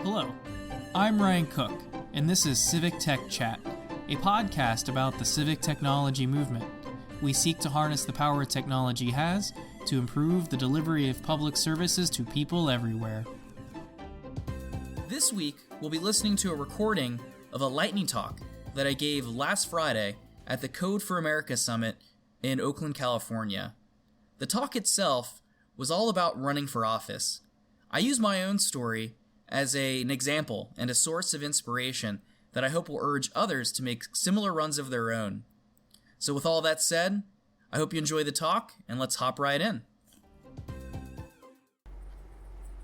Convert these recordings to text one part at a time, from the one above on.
Hello, I'm Ryan Cook, and this is Civic Tech Chat, a podcast about the civic technology movement. We seek to harness the power technology has to improve the delivery of public services to people everywhere. This week, we'll be listening to a recording of a lightning talk that I gave last Friday at the Code for America Summit in Oakland, California. The talk itself was all about running for office. I use my own story as an example and a source of inspiration that I hope will urge others to make similar runs of their own. So with all that said, I hope you enjoy the talk, and let's hop right in.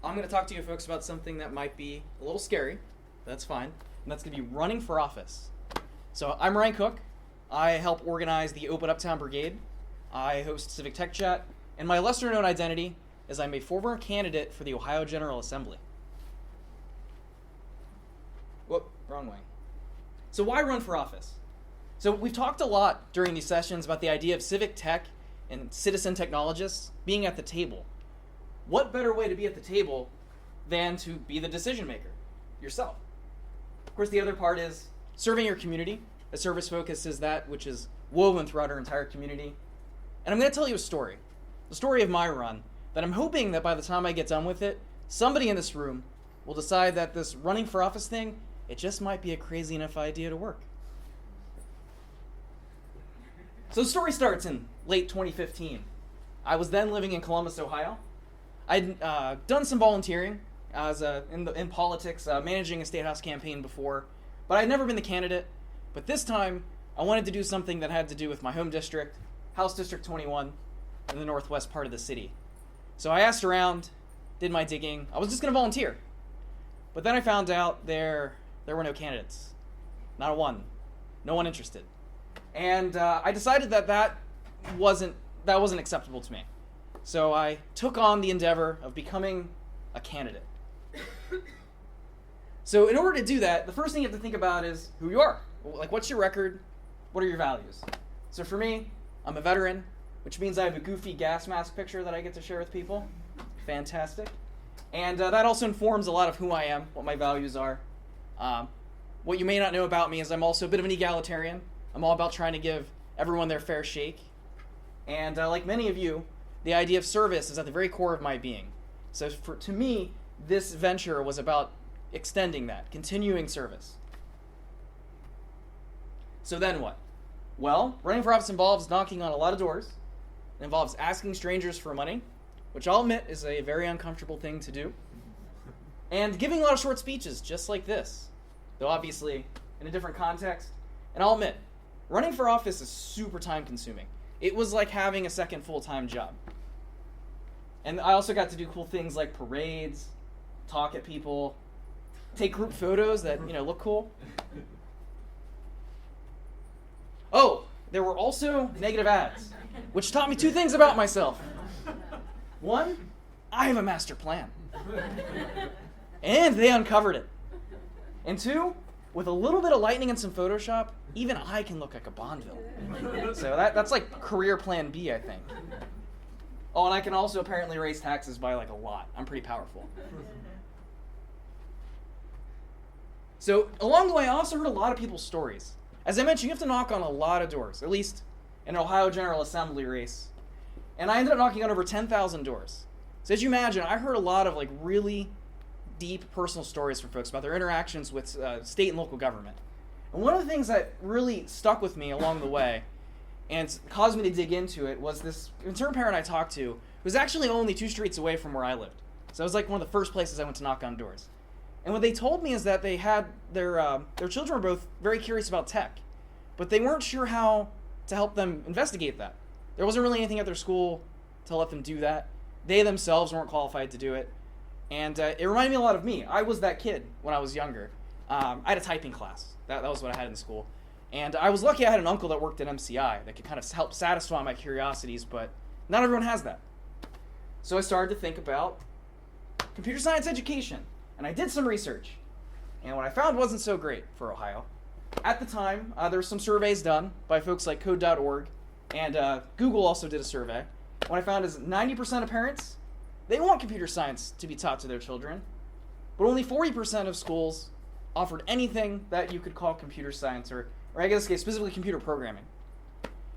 I'm going to talk to you folks about something that might be a little scary. That's fine. And that's going to be running for office. So I'm Ryan Cook. I help organize the Open Uptown Brigade. I host Civic Tech Chat. And my lesser-known identity is I'm a former candidate for the Ohio General Assembly. Whoop, wrong way. So why run for office? So we've talked a lot during these sessions about the idea of civic tech and citizen technologists being at the table. What better way to be at the table than to be the decision maker yourself? Of course, the other part is serving your community. A service focus is that which is woven throughout our entire community. And I'm going to tell you a story, the story of my run, that I'm hoping that by the time I get done with it, somebody in this room will decide that this running for office thing, it just might be a crazy enough idea to work. So the story starts in late 2015. I was then living in Columbus, Ohio. I'd done some volunteering in politics, managing a state house campaign before, but I'd never been the candidate. But this time, I wanted to do something that had to do with my home district, House District 21, in the northwest part of the city. So I asked around, did my digging. I was just going to volunteer. But then I found out there were no candidates. Not a one. No one interested. And I decided that wasn't acceptable to me. So I took on the endeavor of becoming a candidate. So in order to do that, the first thing you have to think about is who you are. Like, what's your record? What are your values? So for me, I'm a veteran, which means I have a goofy gas mask picture that I get to share with people. Fantastic. And that also informs a lot of who I am, what my values are. What you may not know about me is I'm also a bit of an egalitarian. I'm all about trying to give everyone their fair shake. And like many of you, the idea of service is at the very core of my being. So to me, this venture was about extending that, continuing service. So then what? Well, running for office involves knocking on a lot of doors. It involves asking strangers for money, which I'll admit is a very uncomfortable thing to do. And giving a lot of short speeches, just like this, though obviously in a different context. And I'll admit, running for office is super time-consuming. It was like having a second full-time job. And I also got to do cool things like parades, talk at people, take group photos that, look cool. Oh, there were also negative ads, which taught me two things about myself. One, I have a master plan. And they uncovered it. And two, with a little bit of lightning and some Photoshop, even I can look like a Bond villain. So that's like career plan B, I think. Oh, and I can also apparently raise taxes by like a lot. I'm pretty powerful. So along the way, I also heard a lot of people's stories. As I mentioned, you have to knock on a lot of doors, at least in an Ohio General Assembly race. And I ended up knocking on over 10,000 doors. So as you imagine, I heard a lot of like really deep personal stories from folks about their interactions with state and local government. And one of the things that really stuck with me along the way and caused me to dig into it was this intern parent I talked to who was actually only 2 streets away from where I lived. So it was like one of the first places I went to knock on doors. And what they told me is that they had their children were both very curious about tech, but they weren't sure how to help them investigate that. There wasn't really anything at their school to let them do that. They themselves weren't qualified to do it. And it reminded me a lot of me. I was that kid when I was younger. I had a typing class. That was what I had in school. And I was lucky I had an uncle that worked at MCI that could kind of help satisfy my curiosities, but not everyone has that. So I started to think about computer science education. And I did some research. And what I found wasn't so great for Ohio. At the time, there were some surveys done by folks like code.org, and Google also did a survey. What I found is 90% of parents, they want computer science to be taught to their children. but only 40% of schools offered anything that you could call computer science, or I guess specifically computer programming.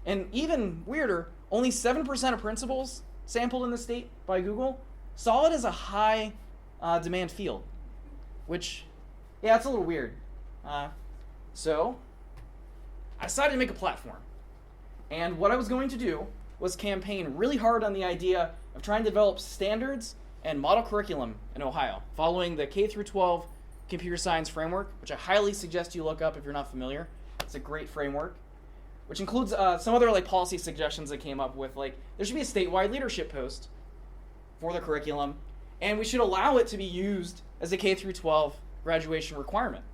And even weirder, only 7% of principals sampled in the state by Google saw it as a high demand field, which, yeah, it's a little weird. So I decided to make a platform. And what I was going to do was campaign really hard on the idea of trying to develop standards and model curriculum in Ohio, following the K-12 computer science framework, which I highly suggest you look up if you're not familiar. It's a great framework, which includes some other policy suggestions that came up with, there should be a statewide leadership post for the curriculum, and we should allow it to be used as a K-12 graduation requirement.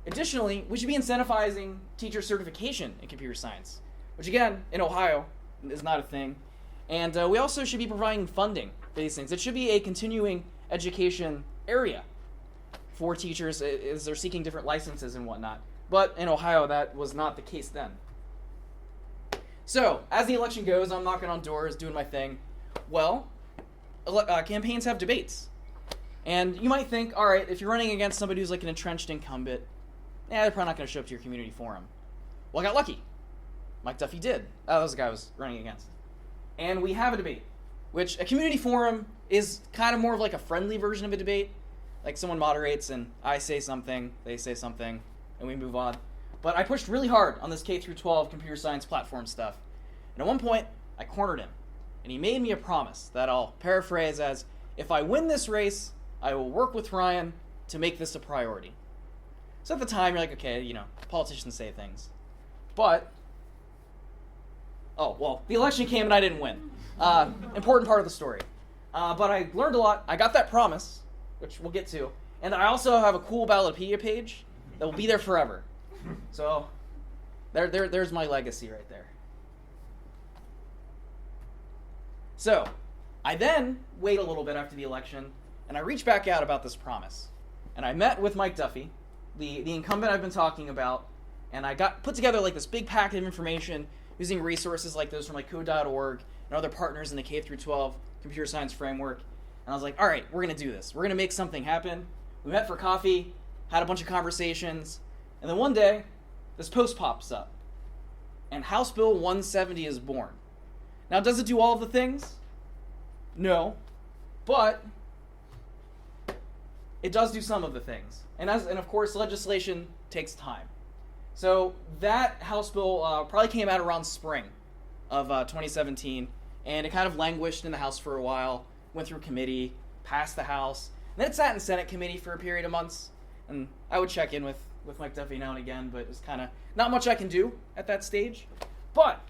Additionally, we should be incentivizing teacher certification in computer science, which again, in Ohio, is not a thing. And we also should be providing funding for these things. It should be a continuing education area for teachers as they're seeking different licenses and whatnot. But in Ohio, that was not the case then. So, as the election goes, I'm knocking on doors, doing my thing. Well, campaigns have debates. And you might think, all right, if you're running against somebody who's an entrenched incumbent, they're probably not going to show up to your community forum. Well, I got lucky. Mike Duffy did. That was the guy I was running against. And we have a debate, which a community forum is kind of more of a friendly version of a debate. Someone moderates and I say something, they say something, and we move on. But I pushed really hard on this K-12 computer science platform stuff. And at one point, I cornered him. And he made me a promise that I'll paraphrase as, if I win this race, I will work with Ryan to make this a priority. So at the time, you're okay, politicians say things. But, the election came and I didn't win. Important part of the story. But I learned a lot. I got that promise, which we'll get to. And I also have a cool Ballotpedia page that will be there forever. So, there's my legacy right there. So, I then wait a little bit after the election, and I reach back out about this promise. And I met with Mike Duffy, the incumbent I've been talking about, and I put together this big packet of information using resources like those from code.org and other partners in the K-12 computer science framework. And I was like, all right, we're going to do this. We're going to make something happen. We met for coffee, had a bunch of conversations, and then one day, this post pops up, and House Bill 170 is born. Now, does it do all of the things? No, but it does do some of the things. And of course, legislation takes time. So that House bill probably came out around spring of 2017, and it kind of languished in the House for a while, went through committee, passed the House, and then it sat in Senate committee for a period of months. And I would check in with Mike Duffy now and again, but it was kind of not much I can do at that stage. But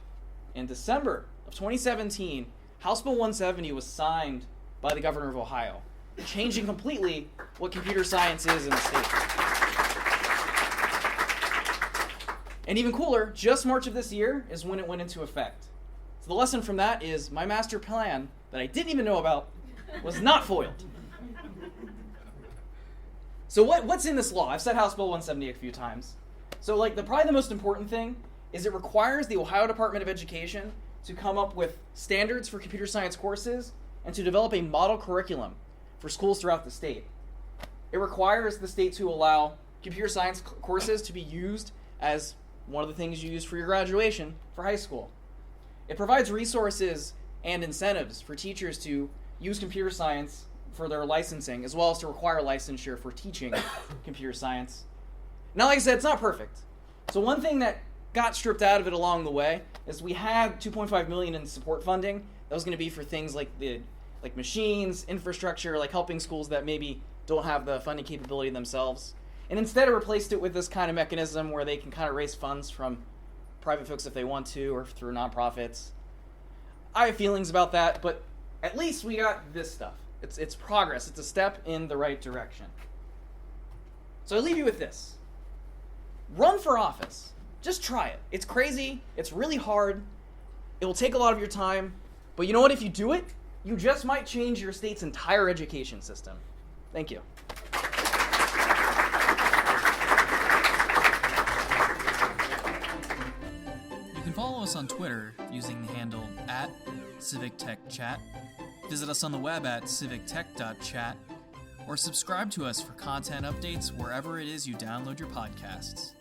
in December of 2017, House Bill 170 was signed by the governor of Ohio, changing completely what computer science is in the state. And even cooler, just March of this year is when it went into effect. So the lesson from that is my master plan that I didn't even know about was not foiled. So what's in this law? I've said House Bill 170 a few times. So probably the most important thing is it requires the Ohio Department of Education to come up with standards for computer science courses and to develop a model curriculum for schools throughout the state. It requires the state to allow computer science courses to be used as one of the things you use for your graduation for high school. It provides resources and incentives for teachers to use computer science for their licensing, as well as to require licensure for teaching computer science. Now, like I said, it's not perfect. So one thing that got stripped out of it along the way is we had $2.5 million in support funding that was going to be for things like machines, infrastructure, helping schools that maybe don't have the funding capability themselves. And instead, it replaced it with this kind of mechanism where they can kind of raise funds from private folks if they want to, or through nonprofits. I have feelings about that, but at least we got this stuff. It's progress. It's a step in the right direction. So I leave you with this. Run for office. Just try it. It's crazy. It's really hard. It will take a lot of your time. But you know what? If you do it, you just might change your state's entire education system. Thank you. You can follow us on Twitter using the handle @CivicTechChat. Visit us on the web at civictech.chat. or subscribe to us for content updates wherever it is you download your podcasts.